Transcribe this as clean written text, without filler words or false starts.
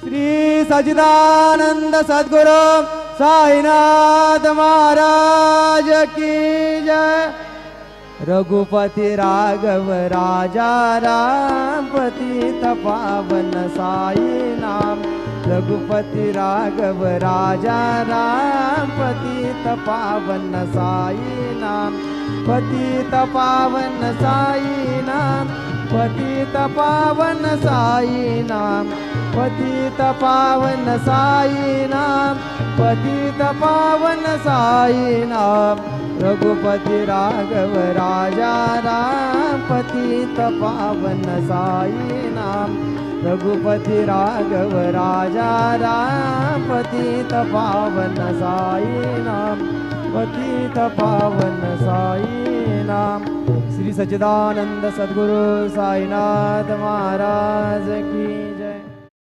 श्री सच्चिदानंद सद्गुरु साईनाथ महाराज की जय। रघुपति राघव राजा राम पतित पावन साई नाम। रघुपति राघव राजा राम पतित पावन साई नाम। पतित पावन साई नाम। पतित पावन साई नाम। पतित पावन साई नाम। पतित पावन साई नाम। रघुपति राघव राजा राम पतित पावन साई नाम। रघुपति राघव राजा राम पतित पावन साई नाम। पतित पावन साई नाम। श्री सच्चिदानंद सद्गुरु साईनाथ महाराज की जय।